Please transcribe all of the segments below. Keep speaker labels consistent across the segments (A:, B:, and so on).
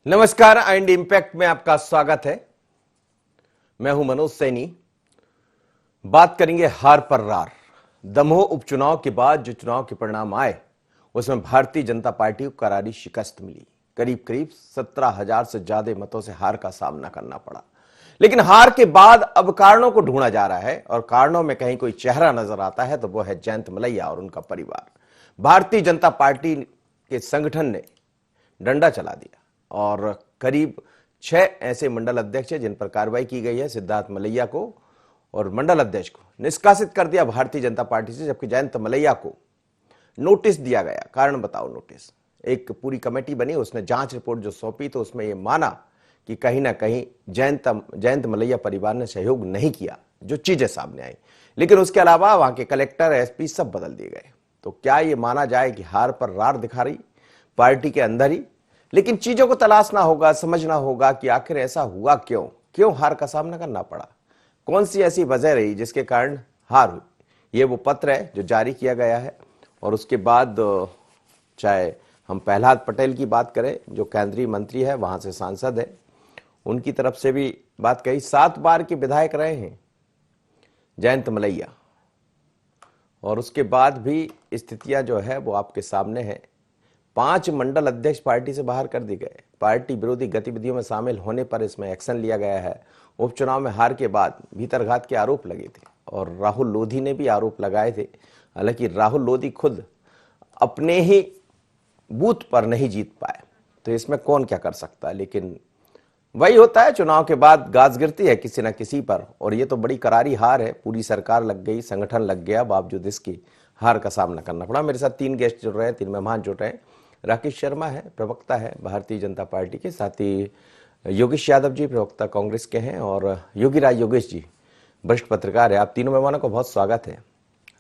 A: नमस्कार and impact में आपका स्वागत है। मैं हूं मनोज सैनी। बात करेंगे हार पर रार। दमोह उपचुनाव के बाद जो चुनाव के परिणाम आए उसमें भारतीय जनता पार्टी को करारी शिकस्त मिली। करीब करीब 17,000 से ज्यादा मतों से हार का सामना करना पड़ा। लेकिन हार के बाद अब कारणों को ढूंढा जा रहा है और कारणों में कहीं कोई चेहरा नजर आता है तो वो है जयंत मलैया और उनका परिवार। भारतीय जनता पार्टी के संगठन ने डंडा चला दिया और करीब 6 ऐसे मंडल अध्यक्ष हैं जिन पर कार्रवाई की गई है। सिद्धार्थ मलैया को और मंडल अध्यक्ष को निष्कासित कर दिया भारतीय जनता पार्टी से, जबकि जयंत मलैया को नोटिस दिया गया। कारण बताओ नोटिस। एक पूरी कमेटी बनी, उसने जांच रिपोर्ट जो सौंपी तो उसमें यह माना कि कहीं ना कहीं जयंत मलैया परिवार ने सहयोग नहीं किया, जो चीजें सामने आई। लेकिन उसके अलावा वहां के कलेक्टर, एसपी सब बदल दिए गए। तो क्या यह माना जाए कि हार पर रार दिखा रही पार्टी के अंदर ही? लेकिन चीजों को तलाशना होगा, समझना होगा कि आखिर ऐसा हुआ क्यों हार का सामना करना पड़ा। कौन सी ऐसी वजह रही जिसके कारण हार हुई। ये वो पत्र है जो जारी किया गया है। और उसके बाद चाहे हम प्रहलाद पटेल की बात करें जो केंद्रीय मंत्री है, वहां से सांसद है, उनकी तरफ से भी बात कही। 7 बार के विधायक रहे हैं जयंत मलैया और उसके बाद भी स्थितियां जो है वो आपके सामने है। 5 मंडल अध्यक्ष पार्टी से बाहर कर दिए गए। पार्टी विरोधी गतिविधियों में शामिल होने पर इसमें एक्शन लिया गया है। उपचुनाव में हार के बाद भीतरघात के आरोप लगे थे और राहुल लोधी ने भी आरोप लगाए थे। हालांकि राहुल लोधी खुद अपने ही बूथ पर नहीं जीत पाए, तो इसमें कौन क्या कर सकता है। लेकिन वही होता है, चुनाव के बाद गाज गिरती है किसी न किसी पर। और ये तो बड़ी करारी हार है। पूरी सरकार लग गई, संगठन लग गया, बावजूद इसकी हार का सामना करना पड़ा। मेरे साथ 3 गेस्ट जुड़ रहे हैं, 3 मेहमान जुड़ रहे हैं। राकेश शर्मा है, प्रवक्ता है भारतीय जनता पार्टी के, साथ ही योगेश यादव जी प्रवक्ता कांग्रेस के हैं, और योगी राज योगेश जी वरिष्ठ पत्रकार है। आप तीनों मेहमानों का बहुत स्वागत है।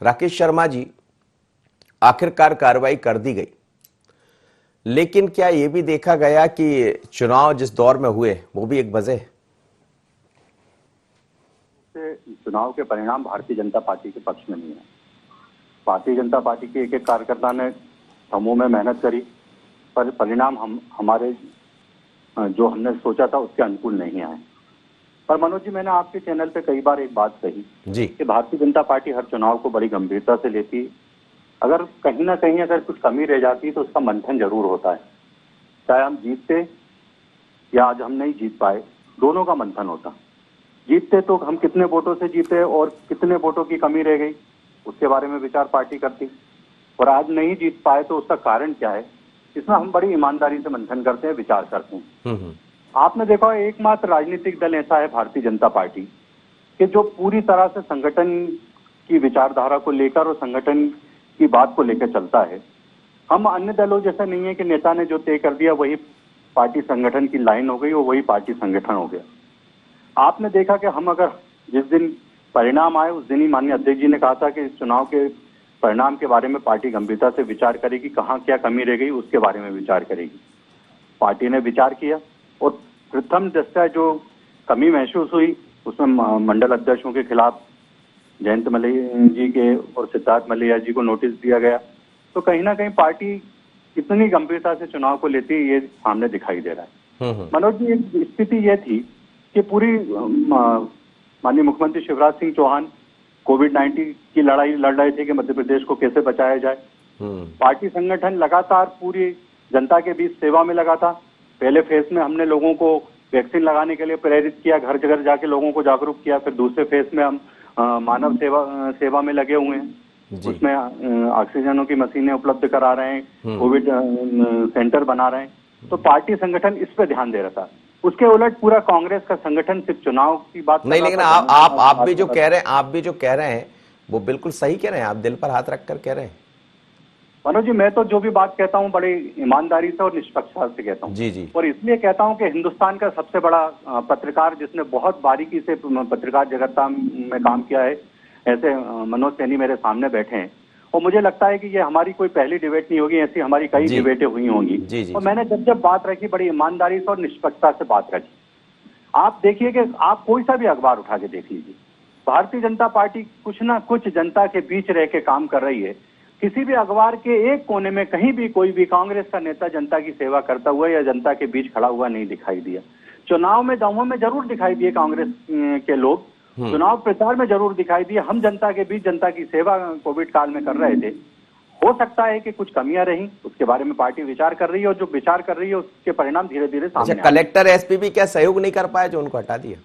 A: राकेश शर्मा जी, आखिरकार कार्रवाई कर दी गई, लेकिन क्या यह भी देखा गया कि चुनाव जिस दौर में हुए वो भी एक वजह?
B: चुनाव के परिणाम भारतीय जनता पार्टी के पक्ष में नहीं है। भारतीय जनता पार्टी के एक कार्यकर्ता ने समूह में मेहनत करी, पर परिणाम हमारे जो हमने सोचा था उसके अनुकूल नहीं आए। पर मनोज जी, मैंने आपके चैनल पे कई बार एक बात कही
A: जी
B: कि भारतीय जनता पार्टी हर चुनाव को बड़ी गंभीरता से लेती। अगर कहीं ना कहीं अगर कुछ कमी रह जाती तो उसका मंथन जरूर होता है। चाहे हम जीतते या आज हम नहीं जीत पाए, दोनों का मंथन होता। जीतते तो हम कितने वोटों से जीते और कितने वोटों की कमी रह गई उसके बारे में विचार पार्टी करती, और आज नहीं जीत पाए तो उसका कारण क्या है, इसमें हम बड़ी ईमानदारी से मंथन करते हैं, विचार करते हैं। आपने देखा एकमात्र राजनीतिक दल ऐसा है भारतीय जनता पार्टी कि जो पूरी तरह से संगठन की विचारधारा को लेकर और संगठन की बात को लेकर चलता है। हम अन्य दलों जैसा नहीं है कि नेता ने जो तय कर दिया वही पार्टी संगठन की लाइन हो गई और वही पार्टी संगठन हो गया। आपने देखा कि हम अगर जिस दिन परिणाम आए उस दिन ही माननीय अध्यक्ष जी ने कहा था कि चुनाव के परिणाम के बारे में पार्टी गंभीरता से विचार करेगी, कहां क्या कमी रह गई उसके बारे में विचार करेगी। पार्टी ने विचार किया और प्रथम दृष्टया जो कमी महसूस हुई उसमें मंडल अध्यक्षों के खिलाफ जयंत मलैया जी के और सिद्धार्थ मलैया जी को नोटिस दिया गया। तो कहीं ना कहीं पार्टी कितनी गंभीरता से चुनाव को लेती है ये सामने दिखाई दे रहा है। मनोज जी, एक स्थिति यह थी कि पूरी माननीय मुख्यमंत्री शिवराज सिंह चौहान कोविड-19 की लड़ाई लड़ रहे थे कि मध्य प्रदेश को कैसे बचाया जाए। पार्टी संगठन लगातार पूरी जनता के बीच सेवा में लगा था। पहले फेज में हमने लोगों को वैक्सीन लगाने के लिए प्रेरित किया, घर घर जाके लोगों को जागरूक किया। फिर दूसरे फेज में हम मानव सेवा में लगे हुए हैं। उसमें ऑक्सीजनों की मशीनें उपलब्ध करा रहे हैं, कोविड सेंटर बना रहे हैं। तो पार्टी संगठन इस पे ध्यान दे रहा था। उसके उलट पूरा कांग्रेस का संगठन सिर्फ चुनाव की बात
A: नहीं, लेकिन आप भी जो कह रहे हैं वो बिल्कुल सही कह रहे हैं। आप दिल पर हाथ रखकर कह रहे हैं।
B: मनोज जी, मैं तो जो भी बात कहता हूँ बड़ी ईमानदारी से और निष्पक्षता से कहता हूँ।
A: जी।
B: और इसलिए कहता हूँ कि हिंदुस्तान का सबसे बड़ा पत्रकार जिसने बहुत बारीकी से पत्रकार जगत में काम किया है, ऐसे मनोज सैनी मेरे सामने बैठे हैं। और मुझे लगता है कि ये हमारी कोई पहली डिबेट नहीं होगी, ऐसी हमारी कई डिबेटें हुई होंगी। और मैंने जब बात रखी बड़ी ईमानदारी से और निष्पक्षता से बात रखी। आप देखिए कि आप कोई सा भी अखबार उठा के देख लीजिए, भारतीय जनता पार्टी कुछ ना कुछ जनता के बीच रह के काम कर रही है। किसी भी अखबार के एक कोने में कहीं भी कोई भी कांग्रेस का नेता जनता की सेवा करता हुआ या जनता के बीच खड़ा हुआ नहीं दिखाई दिया। चुनाव में दमों में जरूर दिखाई दिए कांग्रेस के लोग, चुनाव प्रचार में जरूर दिखाई दिए। हम जनता के बीच जनता की सेवा कोविड काल में कर रहे थे। हो सकता है कि कुछ कमियां रही, उसके बारे में पार्टी विचार कर रही है, और जो विचार कर रही है उसके परिणाम धीरे धीरे सामने
A: अच्छा, कलेक्टर एसपी भी क्या सहयोग नहीं कर पाए जो उनको हटा दिया?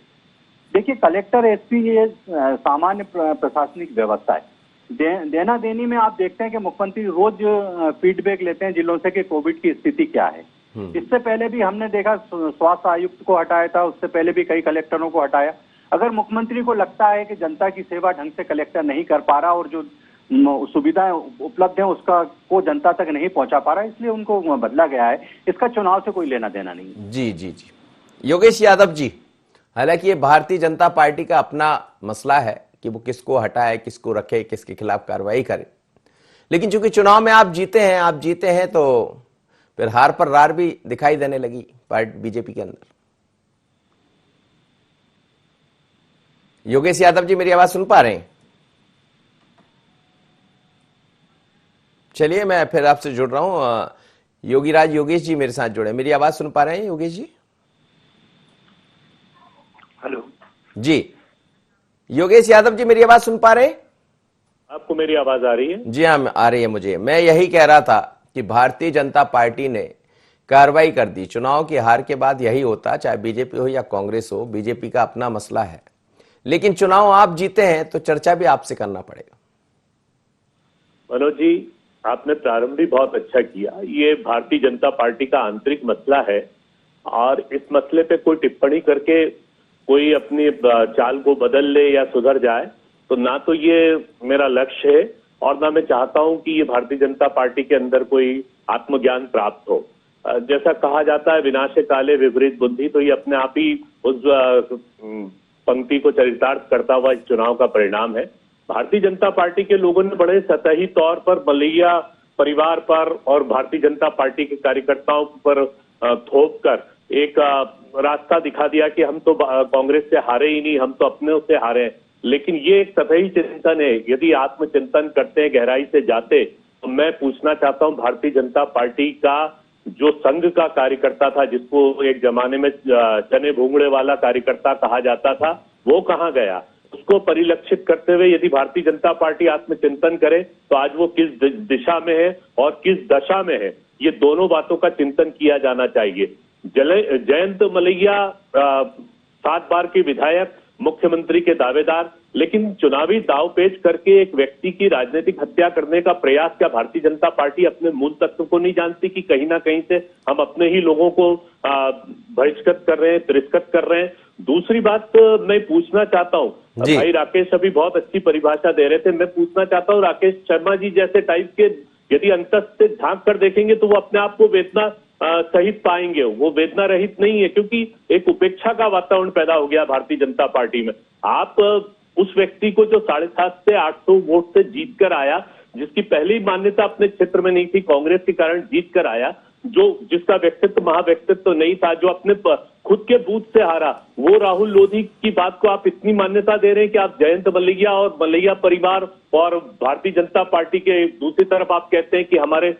B: देखिए, कलेक्टर एसपी ये सामान्य प्रशासनिक व्यवस्था है। देना देनी में आप देखते हैं कि मुख्यमंत्री रोज फीडबैक लेते हैं जिलों से कि कोविड की स्थिति क्या है। इससे पहले भी हमने देखा स्वास्थ्य आयुक्त को हटाया था, उससे पहले भी कई कलेक्टरों को हटाया। अगर मुख्यमंत्री को लगता है कि जनता की सेवा ढंग से कलेक्टर नहीं कर पा रहा और जो सुविधाएं उपलब्ध है उसका को जनता तक नहीं पहुंचा पा रहा, इसलिए उनको बदला गया है। इसका चुनाव से कोई लेना देना नहीं है।
A: जी जी जी। योगेश यादव जी, हालांकि ये भारतीय जनता पार्टी का अपना मसला है कि वो किसको हटाए, किसको रखे, किसके खिलाफ कार्रवाई करे, लेकिन चूंकि चुनाव में आप जीते हैं तो फिर हार पर रार भी दिखाई देने लगी पार्टी बीजेपी के अंदर। योगेश यादव जी, मेरी आवाज सुन पा रहे हैं? चलिए, मैं फिर आपसे जुड़ रहा हूं। योगीराज योगेश जी मेरे साथ जुड़े, मेरी आवाज सुन पा रहे हैं योगेश जी?
B: हेलो
A: जी, योगेश यादव जी मेरी आवाज सुन पा रहे हैं?
C: आपको मेरी आवाज आ रही है?
A: जी हाँ, आ रही है मुझे। मैं यही कह रहा था कि भारतीय जनता पार्टी ने कार्रवाई कर दी। चुनाव की हार के बाद यही होता, चाहे बीजेपी हो या कांग्रेस हो, बीजेपी का अपना मसला है, लेकिन चुनाव आप जीते हैं तो चर्चा भी आपसे करना पड़ेगा।
C: मनोज जी, आपने प्रारंभ भी बहुत अच्छा किया। ये भारतीय जनता पार्टी का आंतरिक मसला है और इस मसले पे कोई टिप्पणी करके कोई अपनी चाल को बदल ले या सुधर जाए तो ना तो ये मेरा लक्ष्य है और ना मैं चाहता हूं कि ये भारतीय जनता पार्टी के अंदर कोई आत्मज्ञान प्राप्त हो। जैसा कहा जाता है विनाशे काले विपरीत बुद्धि, तो ये अपने आप ही उस पंक्ति को चरितार्थ करता हुआ इस चुनाव का परिणाम है। भारतीय जनता पार्टी के लोगों ने बड़े सतही तौर पर मलैया परिवार पर और भारतीय जनता पार्टी के कार्यकर्ताओं पर थोप कर एक रास्ता दिखा दिया कि हम तो कांग्रेस से हारे ही नहीं, हम तो अपने से हारे हैं। लेकिन ये एक सतही चिंतन है। यदि आत्मचिंतन करते हैं, गहराई से जाते, तो मैं पूछना चाहता हूं भारतीय जनता पार्टी का जो संघ का कार्यकर्ता था, जिसको एक जमाने में चने भूंगड़े वाला कार्यकर्ता कहा जाता था, वो कहां गया? उसको परिलक्षित करते हुए यदि भारतीय जनता पार्टी आत्मचिंतन करे तो आज वो किस दिशा में है और किस दशा में है, ये दोनों बातों का चिंतन किया जाना चाहिए। जयंत मलैया 7 बार के विधायक, मुख्यमंत्री के दावेदार, लेकिन चुनावी दावपेच करके एक व्यक्ति की राजनीतिक हत्या करने का प्रयास, क्या भारतीय जनता पार्टी अपने मूल तत्व को नहीं जानती कि कहीं ना कहीं से हम अपने ही लोगों को बहिष्कृत कर रहे हैं, तिरस्कृत कर रहे हैं? दूसरी बात मैं पूछना चाहता हूं, भाई राकेश अभी बहुत अच्छी परिभाषा दे रहे थे, मैं पूछना चाहता हूं राकेश शर्मा जी जैसे टाइप के यदि अंतस से झांक कर देखेंगे तो वो अपने आप को वेदना सहित पाएंगे। वो वेदना रहित नहीं है, क्योंकि एक उपेक्षा का वातावरण पैदा हो गया भारतीय जनता पार्टी में। आप उस व्यक्ति को जो 750 से 800 वोट से जीत कर आया, जिसकी पहली मान्यता अपने क्षेत्र में नहीं थी, कांग्रेस के कारण जीत कर आया, जिसका व्यक्तित्व महाव्यक्तित्व नहीं था, जो अपने खुद के बूथ से हारा, वो राहुल लोधी की बात को आप इतनी मान्यता दे रहे हैं कि आप जयंत मलैया और मलैया परिवार और भारतीय जनता पार्टी के दूसरी तरफ आप कहते हैं कि हमारे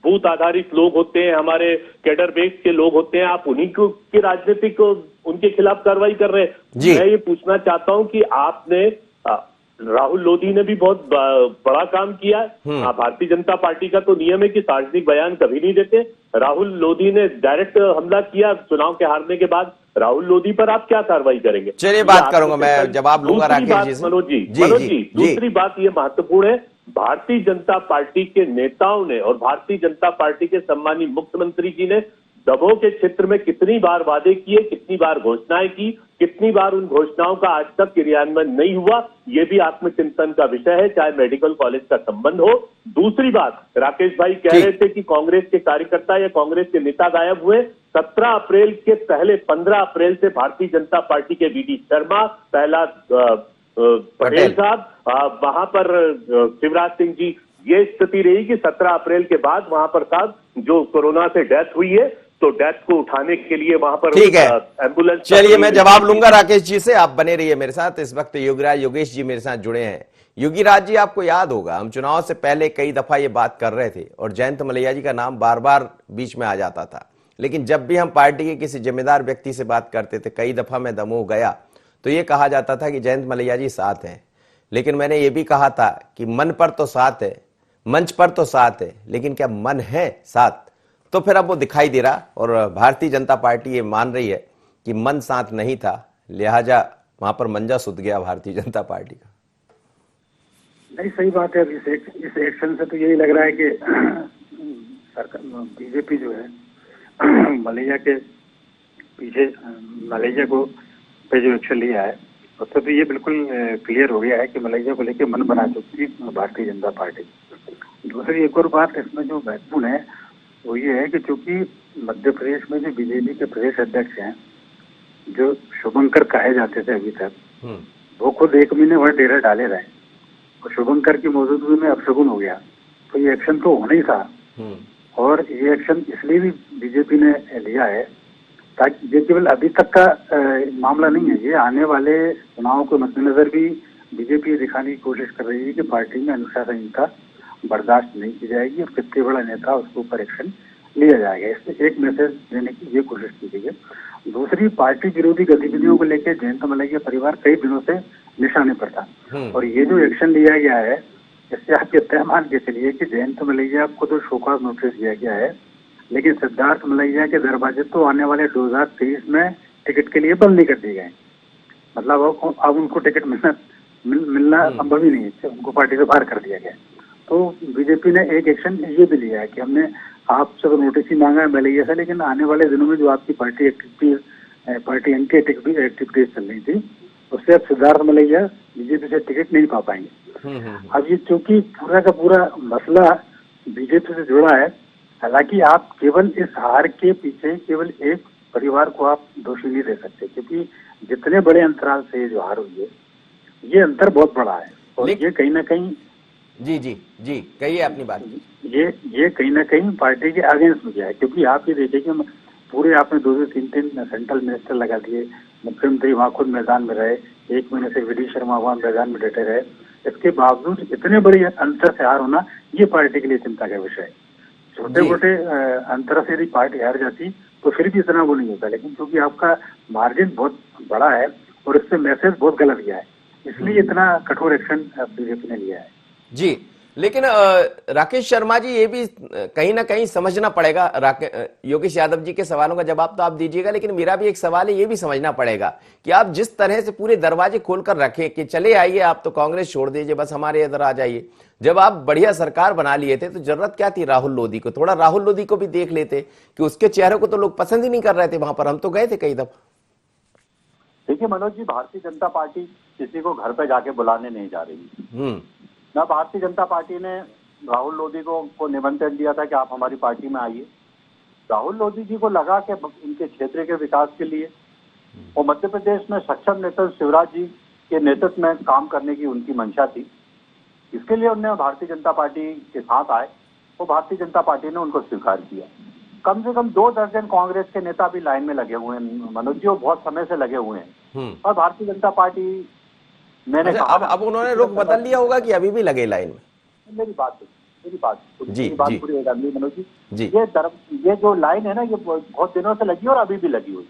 C: बूथ आधारित लोग होते हैं, हमारे कैडर बेस के लोग होते हैं, आप उन्हीं को की राजनीतिक उनके खिलाफ कार्रवाई कर रहे हैं। मैं ये पूछना चाहता हूं कि आपने राहुल लोधी ने भी बहुत बड़ा काम किया है। भारतीय जनता पार्टी का तो नियम है कि सार्वजनिक बयान कभी नहीं देते। राहुल लोधी ने डायरेक्ट हमला किया चुनाव के हारने के बाद। राहुल लोधी पर आप क्या कार्रवाई करेंगे?
A: चलिए, बात करूंगा, मैं जवाब लूंगा राकेश जी से।
C: मनोज जी, दूसरी बात ये महत्वपूर्ण है, भारतीय जनता पार्टी के नेताओं ने और भारतीय जनता पार्टी के सम्मानित मुख्यमंत्री जी ने दमोह के क्षेत्र में कितनी बार वादे किए, कितनी बार घोषणाएं की, कितनी बार उन घोषणाओं का आज तक क्रियान्वयन नहीं हुआ, ये भी आत्मचिंतन का विषय है, चाहे मेडिकल कॉलेज का संबंध हो। दूसरी बात, राकेश भाई कह रहे थे कि कांग्रेस के कार्यकर्ता या कांग्रेस के नेता गायब हुए। 17 अप्रैल के पहले 15 अप्रैल से भारतीय जनता पार्टी के वी.डी. शर्मा, प्रहलाद पटेल साहब, वहां पर शिवराज सिंह जी, ये स्थिति रही कि 17 अप्रैल के बाद वहां पर साहब जो कोरोना से डेथ हुई है, तो डेथ को उठाने के लिए वहां पर
A: ठीक है,
C: एम्बुलेंस।
A: चलिए मैं जवाब लूंगा राकेश जी से, आप बने रहिए मेरे साथ। इस वक्त योगीराज योगेश जी मेरे साथ जुड़े हैं। योगीराज जी, आपको याद होगा हम चुनाव से पहले कई दफा ये बात कर रहे थे और जयंत मलैया जी का नाम बार बार बीच में आ जाता था, लेकिन जब भी हम पार्टी के किसी जिम्मेदार व्यक्ति से बात करते थे, कई दफा मैं दमोह गया तो ये कहा जाता था कि जयंत मलैया जी साथ हैं। लेकिन मैंने ये भी कहा था कि मन पर तो साथ है, मंच पर तो साथ है, लेकिन क्या मन है साथ? तो फिर अब वो दिखाई दे रहा और भारतीय जनता पार्टी ये मान रही है कि मन साथ नहीं था, लिहाजा वहां पर मंजा सुध गया भारतीय जनता पार्टी का।
D: नहीं, सही बात है। इस एक्शन से तो यही लग रहा है कि सरकार बीजेपी जो है मलैया के पीछे, मलैया को पे जो एक्शन लिया है उससे तो ये बिल्कुल क्लियर हो गया है कि मलैया को लेकर मन बना चुकी है भारतीय जनता पार्टी। दूसरी एक और बात इसमें जो महत्वपूर्ण है वो ये है कि चूंकि मध्य प्रदेश में जो बीजेपी के प्रदेश अध्यक्ष हैं, जो शुभंकर कहे जाते थे अभी तक, वो खुद 1 महीने भर डेरा डाले रहे और शुभंकर की मौजूदगी में अपशगुन हो गया, तो ये एक्शन तो होना ही था। और ये एक्शन इसलिए भी बीजेपी ने लिया है ताकि ये केवल अभी तक का मामला नहीं है, ये आने वाले चुनाव के मद्देनजर भी बीजेपी दिखाने की कोशिश कर रही है कि पार्टी में अनुशासनहीनता बर्दाश्त नहीं की जाएगी और कितने बड़ा नेता उसके ऊपर एक्शन लिया जाएगा। इससे एक मैसेज देने की ये कोशिश की गई है। दूसरी, पार्टी विरोधी गतिविधियों को लेकर जयंत मलैया परिवार कई दिनों से निशाने पर था और ये जो एक्शन लिया गया है इससे आप ये तय मान के चलिए कि जयंत मलैया को तो शोकॉज नोटिस दिया गया है, लेकिन सिद्धार्थ मलैया के दरवाजे तो आने वाले 2023 में टिकट के लिए बंद नहीं कर दिए गए। मतलब अब उनको टिकट मिलना संभव ही नहीं है, उनको पार्टी से बाहर कर दिया गया। तो बीजेपी ने एक एक्शन ये भी लिया है कि हमने आपसे तो नोटिस ही मांगा है मलैया से, लेकिन आने वाले दिनों में जो आपकी पार्टी एंटी एक्टिविटीज चल रही थी उससे अब सिद्धार्थ मलैया बीजेपी से टिकट नहीं पा पाएंगे। अब ये चूंकि पूरा का पूरा मसला बीजेपी से जुड़ा है, हालांकि आप केवल इस हार के पीछे केवल एक परिवार को आप दोषी नहीं दे सकते, क्योंकि जितने बड़े अंतराल से ये जो हार हुई है ये अंतर बहुत बड़ा है और ये कहीं ना कहीं
A: जी कहिए अपनी बात।
D: ये कहीं ना कहीं पार्टी के अगेंस्ट में गया है, क्योंकि आप ये देखिए कि पूरे आपने 2 से 3 सेंट्रल मिनिस्टर लगा दिए, मुख्यमंत्री वहां खुद मैदान में रहे, 1 महीने से विडी शर्मा वहां मैदान में डटे रहे, इसके बावजूद इतने बड़े अंतर से हार होना ये पार्टी के लिए चिंता का विषय है। छोटे मोटे अंतर से यदि पार्टी हार जाती तो फिर भी इतना वो नहीं होता, लेकिन क्योंकि आपका मार्जिन बहुत बड़ा है और इससे मैसेज बहुत गलत गया है, इसलिए इतना कठोर एक्शन बीजेपी ने लिया है।
A: जी, लेकिन राकेश शर्मा जी, ये भी कहीं ना कहीं समझना पड़ेगा। योगेश यादव जी के सवालों का जवाब तो आप दीजिएगा, लेकिन मेरा भी एक सवाल है, ये भी समझना पड़ेगा कि आप जिस तरह से पूरे दरवाजे खोलकर रखें कि चले आइए, आप तो कांग्रेस छोड़ दीजिए, बस हमारे इधर आ जाइए। जब आप बढ़िया सरकार बना लिए थे तो जरूरत क्या थी राहुल लोधी को? थोड़ा राहुल लोधी को भी देख लेते कि उसके चेहरे को तो लोग पसंद ही नहीं कर रहे थे वहां पर, हम तो गए थे कई दफा।
B: देखिए मनोज जी, भारतीय जनता पार्टी किसी को घर पे जाके बुलाने नहीं जा रही। ना भारतीय जनता पार्टी ने राहुल लोधी को निमंत्रण दिया था कि आप हमारी पार्टी में आइए। राहुल लोधी जी को लगा कि उनके क्षेत्र के विकास के लिए और मध्य प्रदेश में सक्षम नेता शिवराज जी के नेतृत्व में काम करने की उनकी मंशा थी, इसके लिए उन्होंने भारतीय जनता पार्टी के साथ आए तो भारतीय जनता पार्टी ने उनको स्वीकार किया। कम से कम 2 दर्जन कांग्रेस के नेता भी लाइन में लगे हुए हैं मनोज जी, वो बहुत समय से लगे हुए हैं और भारतीय जनता पार्टी मैंने
A: अब उन्होंने रुख बदल लिया होगा कि अभी भी लगे लाइन में?
B: मेरी बात
A: जी
B: पूरी हो जाएगी मनोज जी। ये जो लाइन है ना, ये बहुत दिनों से लगी और अभी भी लगी हुई।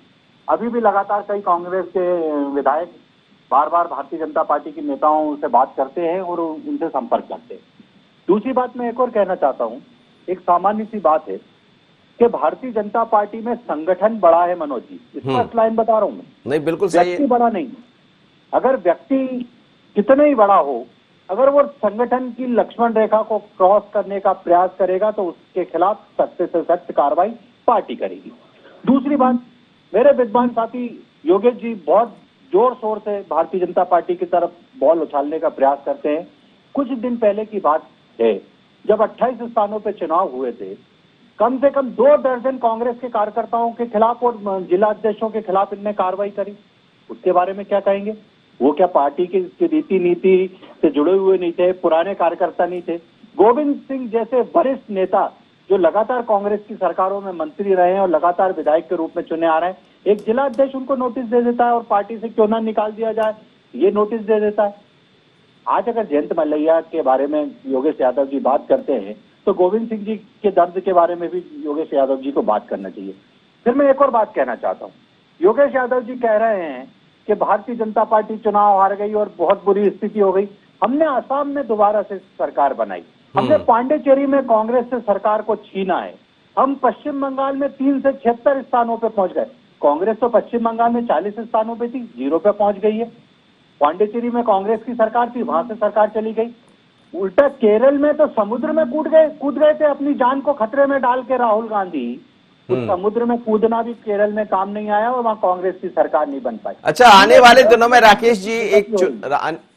B: अभी भी लगातार कई कांग्रेस के विधायक बार बार भारतीय जनता पार्टी के नेताओं से बात करते हैं और उनसे संपर्क करते हैं। दूसरी बात मैं एक और कहना चाहता हूँ, एक सामान्य सी बात है कि भारतीय जनता पार्टी में संगठन बड़ा है मनोज जी, स्पष्ट लाइन बता रहा हूँ मैं।
A: नहीं, बिल्कुल सही है।
B: व्यक्ति बड़ा नहीं, अगर व्यक्ति कितना ही बड़ा हो, अगर वो संगठन की लक्ष्मण रेखा को क्रॉस करने का प्रयास करेगा तो उसके खिलाफ सख्त से सख्त कार्रवाई पार्टी करेगी। दूसरी बात, मेरे विद्वान साथी योगेश जी बहुत जोर शोर से भारतीय जनता पार्टी की तरफ बॉल उछालने का प्रयास करते हैं। कुछ दिन पहले की बात है, जब 28 स्थानों पर चुनाव हुए थे, कम से कम 2 दर्जन कांग्रेस के कार्यकर्ताओं के खिलाफ और जिला अध्यक्षों के खिलाफ इनने कार्रवाई करी। उसके बारे में क्या कहेंगे? वो क्या पार्टी की रीति नीति से जुड़े हुए नहीं थे, पुराने कार्यकर्ता नहीं थे? गोविंद सिंह जैसे वरिष्ठ नेता जो लगातार कांग्रेस की सरकारों में मंत्री रहे हैं और लगातार विधायक के रूप में चुने आ रहे हैं, एक जिला अध्यक्ष उनको नोटिस दे देता है और पार्टी से क्यों ना निकाल दिया जाए, ये नोटिस दे देता है। आज अगर जयंत मलैया के बारे में योगेश यादव जी बात करते हैं तो गोविंद सिंह जी के दर्द के बारे में भी योगेश यादव जी को बात करना चाहिए। फिर मैं एक और बात कहना चाहता हूँ, योगेश यादव जी कह रहे हैं कि भारतीय जनता पार्टी चुनाव हार गई और बहुत बुरी स्थिति हो गई। हमने असम में दोबारा से सरकार बनाई, हमने पांडेचेरी में कांग्रेस से सरकार को छीना है, हम पश्चिम बंगाल में 3 से 76 स्थानों पे पहुंच गए। कांग्रेस तो पश्चिम बंगाल में 40 स्थानों पे थी, 0 पे पहुंच गई है। पांडेचेरी में कांग्रेस की सरकार थी, वहां से सरकार चली गई। उल्टा केरल में तो समुद्र में कूद गए थे अपनी जान को खतरे में डाल के राहुल गांधी। उस समुद्र में कूदना भी केरल में काम नहीं आया और वहां कांग्रेस की सरकार नहीं बन पाई।
A: अच्छा, आने वाले दिनों में राकेश जी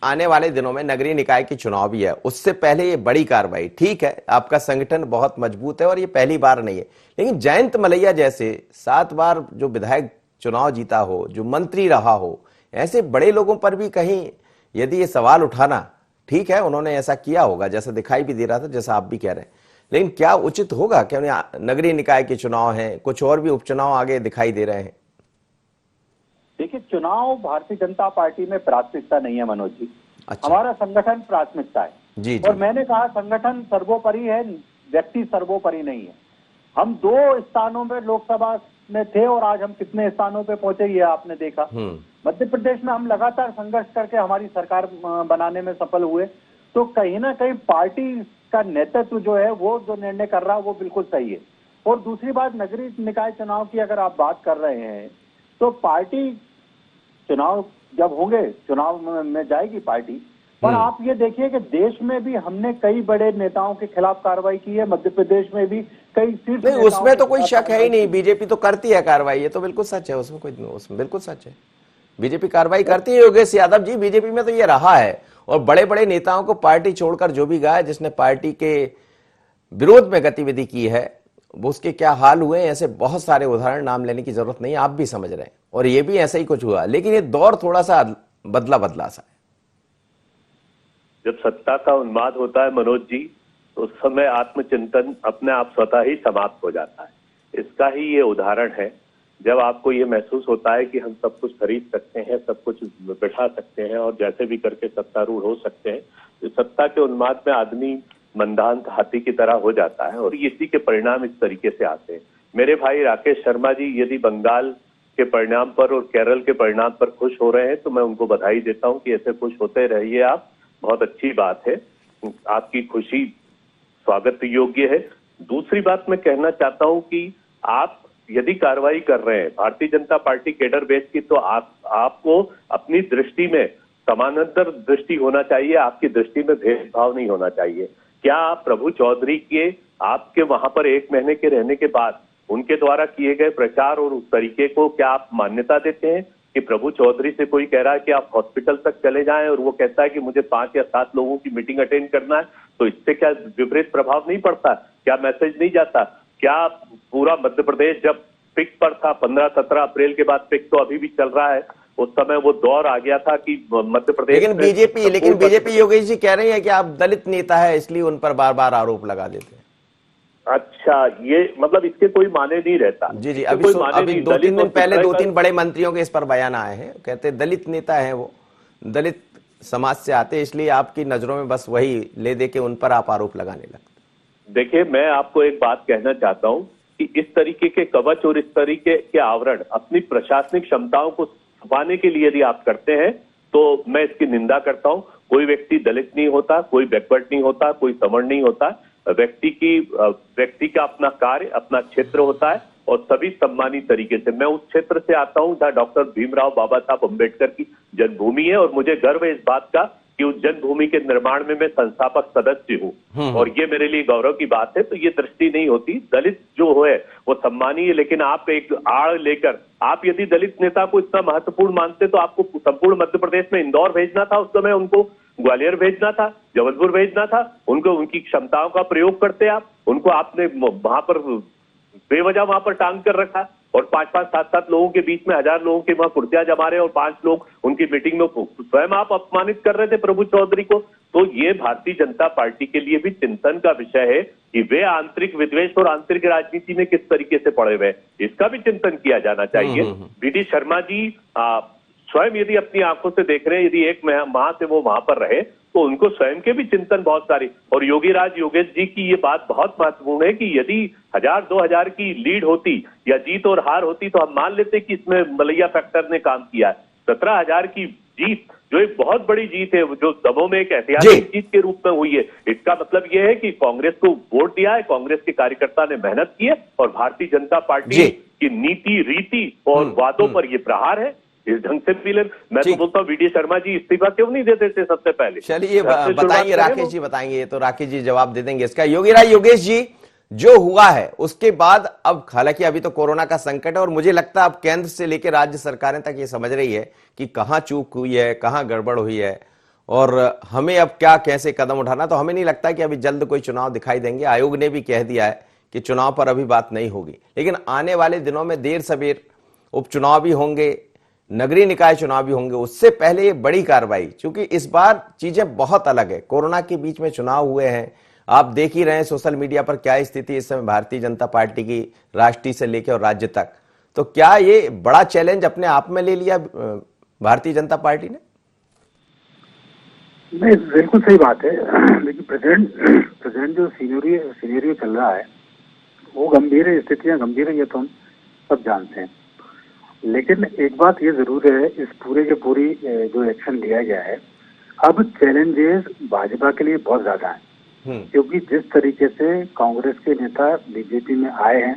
A: आने वाले दिनों में नगरीय निकाय की चुनाव भी है, उससे पहले ये बड़ी कार्रवाई, ठीक है आपका संगठन बहुत मजबूत है और ये पहली बार नहीं है, लेकिन जयंत मलैया जैसे 7 बार जो विधायक चुनाव जीता हो, जो मंत्री रहा हो, ऐसे बड़े लोगों पर भी कहीं यदि ये सवाल उठाना, ठीक है उन्होंने ऐसा किया होगा जैसा दिखाई भी दे रहा था, जैसा आप भी कह रहे हैं, लेकिन क्या उचित होगा? क्या नगरीय निकाय के चुनाव हैं, कुछ और भी उपचुनाव आगे दिखाई दे रहे हैं?
B: देखिए, चुनाव भारतीय जनता पार्टी में प्राथमिकता नहीं है मनोज जी।
A: अच्छा।
B: हमारा संगठन प्राथमिकता है
A: जी।
B: और मैंने कहा संगठन सर्वोपरि है, व्यक्ति सर्वोपरि नहीं है। हम 2 स्थानों में लोकसभा में थे और आज हम कितने स्थानों पे पहुंचे ये आपने देखा। मध्य प्रदेश में हम लगातार संघर्ष करके हमारी सरकार बनाने में सफल हुए। तो कहीं ना कहीं पार्टी का नेतृत्व जो है वो जो निर्णय कर रहा है वो बिल्कुल सही है। और दूसरी बात, नगरीय निकाय चुनाव की अगर आप बात कर रहे हैं तो पार्टी चुनाव जब होंगे, चुनाव में जाएगी पार्टी। पर आप ये देखिए कि देश में भी हमने कई बड़े नेताओं के खिलाफ कार्रवाई की है, मध्य प्रदेश में भी कई शीर्ष
A: नहीं, उसमें तो कोई शक है ही नहीं, बीजेपी तो करती है कार्रवाई, ये तो बिल्कुल सच है, उसमें बिल्कुल सच है, बीजेपी कार्रवाई करती है। योगेश यादव जी, बीजेपी में तो ये रहा है और बड़े बड़े नेताओं को पार्टी छोड़कर जो भी गया, जिसने पार्टी के विरोध में गतिविधि की है, वो उसके क्या हाल हुए, ऐसे बहुत सारे उदाहरण, नाम लेने की जरूरत नहीं, आप भी समझ रहे हैं, और ये भी ऐसा ही कुछ हुआ। लेकिन ये दौर थोड़ा सा बदला सा है।
C: जब सत्ता का उन्माद होता है मनोज जी, तो उस समय आत्मचिंतन अपने आप स्वतः ही समाप्त हो जाता है। इसका ही ये उदाहरण है। जब आपको ये महसूस होता है कि हम सब कुछ खरीद सकते हैं, सब कुछ बिठा सकते हैं और जैसे भी करके सत्तारूढ़ हो सकते हैं, तो सत्ता के उन्माद में आदमी मंदांत हाथी की तरह हो जाता है और इसी के परिणाम इस तरीके से आते हैं। मेरे भाई राकेश शर्मा जी यदि बंगाल के परिणाम पर और केरल के परिणाम पर खुश हो रहे हैं तो मैं उनको बधाई देता हूं कि ऐसे खुश होते रहिए आप, बहुत अच्छी बात है, आपकी खुशी स्वागत योग्य है। दूसरी बात मैं कहना चाहता हूं कि आप यदि कार्रवाई कर रहे हैं Bharatiya Janata party cadre base की, तो आपको अपनी दृष्टि में समानांतर दृष्टि होना चाहिए, आपकी दृष्टि में भेदभाव नहीं होना चाहिए। क्या आप प्रभु चौधरी के आपके वहां पर 1 महीने के रहने के बाद उनके द्वारा किए गए प्रचार और उस तरीके को क्या आप मान्यता देते हैं कि प्रभु चौधरी से कोई कह रहा है कि आप हॉस्पिटल तक चले जाएं और वो कहता है कि मुझे 5 या 7 लोगों की मीटिंग अटेंड करना है, तो इससे क्या विपरीत प्रभाव नहीं पड़ता? क्या मैसेज नहीं जाता? क्या पूरा मध्य प्रदेश जब पिक पर था, 15-17 अप्रैल के बाद पिक तो अभी भी चल रहा है, उस समय वो दौर आ गया था कि मध्य प्रदेश
A: लेकिन बीजेपी योगेश जी कह रही है कि आप दलित नेता है इसलिए उन पर बार बार आरोप लगा देते हैं।
C: अच्छा, ये मतलब इसके कोई माने नहीं रहता।
A: जी, अभी 2-3 दिन पहले 2-3 बड़े मंत्रियों के इस पर बयान आए हैं, कहते दलित नेता है, वो दलित समाज से आते, इसलिए आपकी नजरों में बस वही ले दे के उन पर आप आरोप लगाने लगते।
C: देखिए, मैं आपको एक बात कहना चाहता हूं कि इस तरीके के कवच और इस तरीके के आवरण अपनी प्रशासनिक क्षमताओं को छुपाने के लिए यदि आप करते हैं तो मैं इसकी निंदा करता हूं। कोई व्यक्ति दलित नहीं होता, कोई बैकवर्ड नहीं होता, कोई सवर्ण नहीं होता। व्यक्ति का अपना कार्य, अपना क्षेत्र होता है और सभी सम्मानित तरीके से। मैं उस क्षेत्र से आता हूं जहां डॉक्टर भीमराव बाबा साहब अम्बेडकर की जन्मभूमि है और मुझे गर्व है इस बात का कि उस जन्मभूमि के निर्माण में मैं संस्थापक सदस्य हूं और ये मेरे लिए गौरव की बात है। तो ये दृष्टि नहीं होती, दलित जो है वो सम्मानीय है, लेकिन आप एक आड़ लेकर आप यदि दलित नेता को इतना महत्वपूर्ण मानते तो आपको संपूर्ण मध्य प्रदेश में इंदौर भेजना था, उस समय उनको ग्वालियर भेजना था, जबलपुर भेजना था, उनको उनकी क्षमताओं का प्रयोग करते आप, उनको आपने वहां पर बेवजह वहां पर टांग कर रखा और 5-5, 7-7 लोगों के बीच में 1000 लोगों के वहां कुर्सियां जमा रहे और 5 लोग उनकी मीटिंग में स्वयं आप अपमानित कर रहे थे प्रभु चौधरी को। तो ये भारतीय जनता पार्टी के लिए भी चिंतन का विषय है कि वे आंतरिक विद्वेष और आंतरिक राजनीति में किस तरीके से पड़े हुए हैं, इसका भी चिंतन किया जाना चाहिए। वी.डी. शर्मा जी स्वयं यदि अपनी आंखों से देख रहे हैं, यदि एक माह से वो वहां पर रहे तो उनको स्वयं के भी चिंतन बहुत सारे, और योगेश जी की ये बात बहुत महत्वपूर्ण है कि यदि 1000-2000 की लीड होती या जीत और हार होती तो हम मान लेते कि इसमें मलैया फैक्टर ने काम किया है। 17,000 की जीत जो एक बहुत बड़ी जीत है, जो दमोह में एक ऐतिहासिक जीत के रूप में हुई है, इसका मतलब यह है कि कांग्रेस को वोट दिया है, कांग्रेस के कार्यकर्ता ने मेहनत की है और भारतीय जनता पार्टी की नीति, रीति और वादों पर यह प्रहार है। इस ढंग से भी मैं तो बोलता हूँ वी.डी. शर्मा जी इस्तीफा क्यों नहीं देते थे सबसे पहले?
A: चलिए बताएंगे, राकेश जी बताएंगे, ये तो राकेश जी जवाब दे देंगे इसका। योगेश जी, जो हुआ है उसके बाद अब हालांकि अभी तो कोरोना का संकट है और मुझे लगता है अब केंद्र से लेकर राज्य सरकारें तक ये समझ रही है कि कहां चूक हुई है, कहां गड़बड़ हुई है और हमें अब क्या कैसे कदम उठाना। तो हमें नहीं लगता कि अभी जल्द कोई चुनाव दिखाई देंगे। आयोग ने भी कह दिया है कि चुनाव पर अभी बात नहीं होगी, लेकिन आने वाले दिनों में देर सवेर उपचुनाव भी होंगे, नगरीय निकाय चुनाव भी होंगे, उससे पहले ये बड़ी कार्रवाई, क्योंकि इस बार चीजें बहुत अलग है। कोरोना के बीच में चुनाव हुए हैं, आप देख ही रहे हैं सोशल मीडिया पर क्या स्थिति इस समय भारतीय जनता पार्टी की, राष्ट्रीय से लेकर और राज्य तक। तो क्या ये बड़ा चैलेंज अपने आप में ले लिया भारतीय जनता पार्टी ने?
D: नहीं, बिल्कुल सही बात है। लेकिन प्रेजेंट जो सीनेरियो चल रहा है वो गंभीर है, स्थितियां गंभीर है, ये तो हम सब जानते हैं। लेकिन एक बात ये जरूर है, इस पूरे के पूरी जो एक्शन लिया गया है, अब चैलेंजेस भाजपा के लिए बहुत ज्यादा है, क्योंकि जिस तरीके से कांग्रेस के नेता बीजेपी में आए हैं,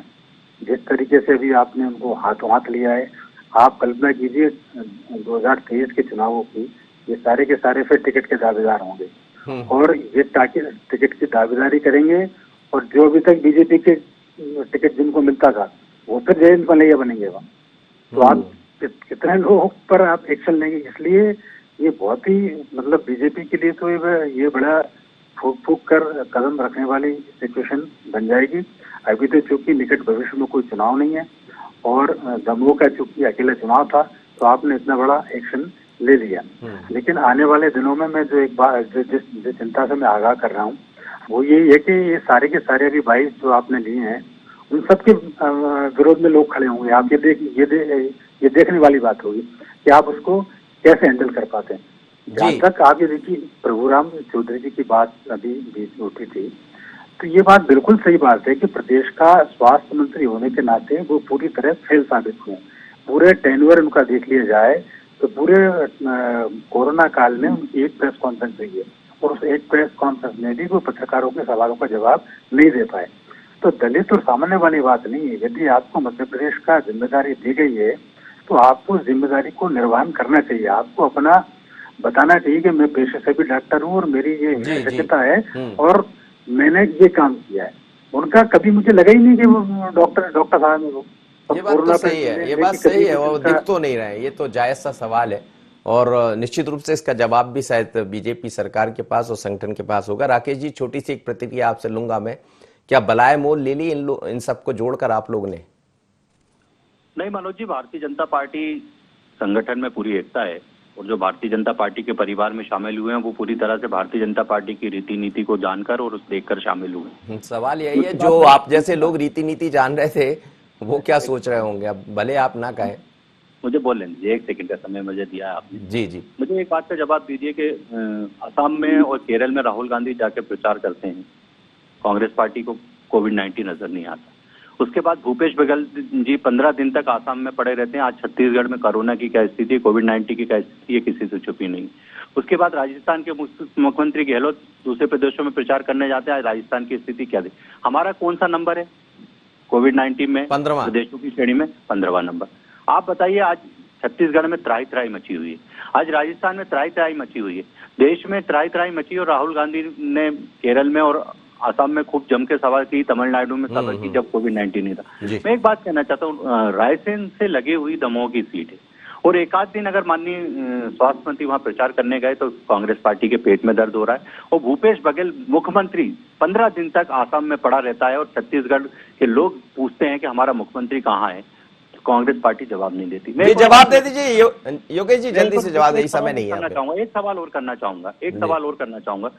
D: जिस तरीके से अभी आपने उनको हाथों हाथ लिया है, आप कल्पना कीजिए 2023 के चुनावों की, ये सारे के सारे फिर टिकट के दावेदार होंगे और ये टिकट की दावेदारी करेंगे और जो अभी तक बीजेपी के टिकट जिनको मिलता था वो फिर जयंत मलैया बनेंगे वहाँ। तो आप कितने लोगों पर आप एक्शन लेंगे? इसलिए ये बहुत ही मतलब बीजेपी के लिए तो ये बड़ा फूक कर कदम रखने वाली सिचुएशन बन जाएगी। अभी तो चूंकि निकट भविष्य में कोई चुनाव नहीं है और दमोह का चूंकि अकेला चुनाव था तो आपने इतना बड़ा एक्शन ले लिया। लेकिन आने वाले दिनों में मैं जो एक बात जिस चिंता से मैं आगाह कर रहा हूँ वो यही है कि ये सारे के सारे अभी 22 जो आपने लिए हैं उन सबके विरोध में लोग खड़े होंगे। आप ये देखने वाली बात होगी कि आप उसको कैसे हैंडल कर पाते हैं। जहाँ तक आप ये देखिए प्रभुराम चौधरी जी की बात अभी बीच में उठी थी, तो ये बात बिल्कुल सही बात है कि प्रदेश का स्वास्थ्य मंत्री होने के नाते वो पूरी तरह फेल साबित हुए। पूरे टेन्योर उनका देख लिया जाए तो पूरे कोरोना काल में उनकी एक प्रेस कॉन्फ्रेंस हुई है और उस एक प्रेस कॉन्फ्रेंस में भी वो पत्रकारों के सवालों का जवाब नहीं दे पाए। तो दलित और सामान्य वाली बात नहीं है। यदि आपको मध्य प्रदेश का जिम्मेदारी दी गई है तो आपको उस जिम्मेदारी को निर्वहन करना चाहिए। आपको अपना बताना चाहिए कि मैं पेशे से भी डॉक्टर हूँ और मेरी ये विशेषज्ञता है और मैंने ये काम किया है। उनका कभी मुझे लगा ही नहीं कि वो डॉक्टर साहब है। वो
A: ये बात तो सही है, ये बात सही है, वो दिख तो नहीं रहे। ये तो जायज सा सवाल है और निश्चित रूप से इसका जवाब भी शायद बीजेपी सरकार के पास और संगठन के पास होगा। राकेश जी, छोटी सी एक प्रतिक्रिया आपसे लूंगा मैं। क्या बलाय मोल ले ली इन सबको जोड़कर आप लोग ने?
B: नहीं मनोज जी, भारतीय जनता पार्टी संगठन में पूरी एकता है और जो भारतीय जनता पार्टी के परिवार में शामिल हुए हैं वो पूरी तरह से भारतीय जनता पार्टी की रीति नीति को जानकर और उस देखकर शामिल हुए।
A: सवाल यही है, जो आप जैसे लोग रीति नीति जान रहे थे वो क्या सोच रहे होंगे? अब भले आप ना कहें।
B: मुझे बोल लेने दीजिए, 1 सेकंड का समय मुझे दिया है आपने।
A: जी
B: मुझे एक बात का जवाब दीजिए कि असम में और केरल में राहुल गांधी जाके प्रचार करते हैं, कांग्रेस पार्टी को कोविड-19 नजर नहीं आता। उसके बाद भूपेश बघेल जी 15 दिन तक आसाम में पड़े रहते हैं। आज छत्तीसगढ़ में कोरोना की क्या स्थिति, कोविड-19 की क्या स्थिति है, किसी से छुपी नहीं। उसके बाद राजस्थान के मुख्यमंत्री गहलोत दूसरे प्रदेशों में प्रचार करने जाते हैं। आज राजस्थान की स्थिति क्या है? हमारा कौन सा नंबर है कोविड-19 में?
A: 15वां
B: प्रदेशों की श्रेणी में 15वां नंबर। आप बताइए, आज छत्तीसगढ़ में त्राही मची हुई है, आज राजस्थान में त्राही मची हुई है, देश में त्राही मची। और राहुल गांधी ने केरल में और असम में खूब जम के सभा की, तमिलनाडु में सभा की जब कोविड-19 नहीं था। मैं एक बात कहना चाहता हूँ, रायसेन से लगी हुई दमोह की सीट है और एक आध दिन अगर माननीय स्वास्थ्य मंत्री वहां प्रचार करने गए तो कांग्रेस पार्टी के पेट में दर्द हो रहा है। और भूपेश बघेल मुख्यमंत्री 15 दिन तक आसाम में पड़ा रहता है और छत्तीसगढ़ के लोग पूछते हैं कि हमारा मुख्यमंत्री कहाँ है। कांग्रेस पार्टी जवाब नहीं देती।
A: ये जवाब दे दीजिए योगेश जी, जल्दी से जवाब दे, समय नहीं है
B: करना
A: आप पे।
B: चाहूंगा, एक सवाल और करना चाहूंगा,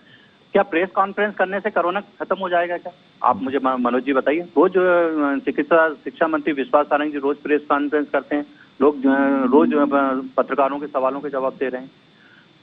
B: क्या प्रेस कॉन्फ्रेंस करने से कोरोना खत्म हो जाएगा क्या? आप मुझे मनोज जी बताइए। रोज चिकित्सा शिक्षा मंत्री विश्वास सारंग जी रोज प्रेस कॉन्फ्रेंस करते हैं, लोग रोज पत्रकारों के सवालों के जवाब दे रहे हैं।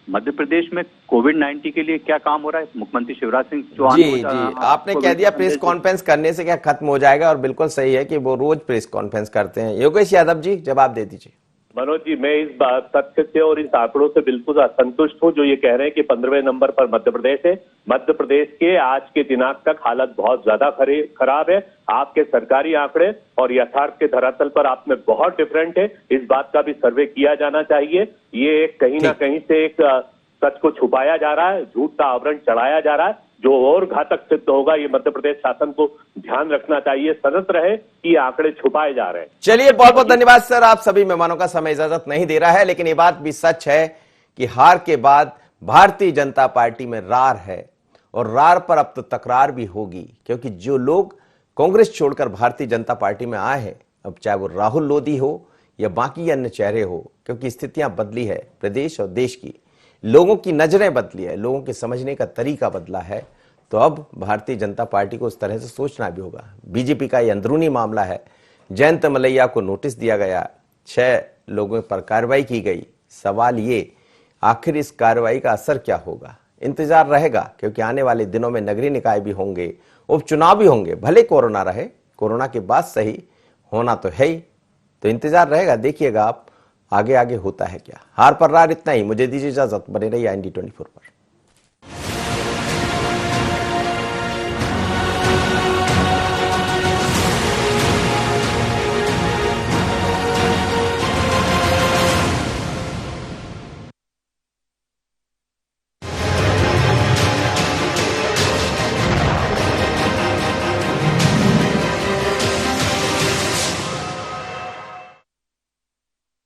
B: मध्य प्रदेश में कोविड-19 के लिए क्या काम हो रहा है? मुख्यमंत्री शिवराज सिंह चौहान
A: जी आपने कह दिया प्रेस कॉन्फ्रेंस करने से क्या खत्म हो जाएगा, और बिल्कुल सही है कि वो रोज प्रेस कॉन्फ्रेंस करते हैं। योगेश यादव जी जवाब दे दीजिए।
C: मनोज जी, मैं इस बात तथ्य से और इस आंकड़ों से बिल्कुल असंतुष्ट हूं जो ये कह रहे हैं कि 15वें नंबर पर मध्य प्रदेश है। मध्य प्रदेश के आज के दिनांक तक हालत बहुत ज्यादा खराब है। आपके सरकारी आंकड़े और यथार्थ के धरातल पर आप में बहुत डिफरेंट है। इस बात का भी सर्वे किया जाना चाहिए। ये कहीं ना कहीं से एक सच को छुपाया जा रहा है, झूठ का आवरण चढ़ाया जा रहा है, जो और घातक सिद्ध होगा। ये मध्य प्रदेश शासन को ध्यान रखना चाहिए, सतर्क रहे कि आंकड़े छुपाए जा रहे हैं।
A: चलिए बहुत बहुत धन्यवाद सर, आप सभी मेहमानों का समय इजाजत नहीं दे रहा है, लेकिन ये बात भी सच है कि हार के बाद भारतीय जनता पार्टी में रार है, और रार पर अब तो तकरार भी होगी, क्योंकि जो लोग कांग्रेस छोड़कर भारतीय जनता पार्टी में आए हैं, अब चाहे वो राहुल लोधी हो या बाकी अन्य चेहरे हो, क्योंकि स्थितियां बदली है प्रदेश और देश की, लोगों की नजरें बदली है, लोगों के समझने का तरीका बदला है, तो अब भारतीय जनता पार्टी को उस तरह से सोचना भी होगा। बीजेपी का यह अंदरूनी मामला है। जयंत मलैया को नोटिस दिया गया, 6 लोगों पर कार्रवाई की गई। सवाल ये, आखिर इस कार्रवाई का असर क्या होगा? इंतजार रहेगा, क्योंकि आने वाले दिनों में नगरीय निकाय भी होंगे, उपचुनाव भी होंगे, भले कोरोना रहे, कोरोना के बाद सही होना तो है ही, तो इंतजार रहेगा। देखिएगा आप आगे आगे होता है क्या। हार पर रार इतना ही, मुझे दीजिए इजाजत, बने रहिए IND 24 पर।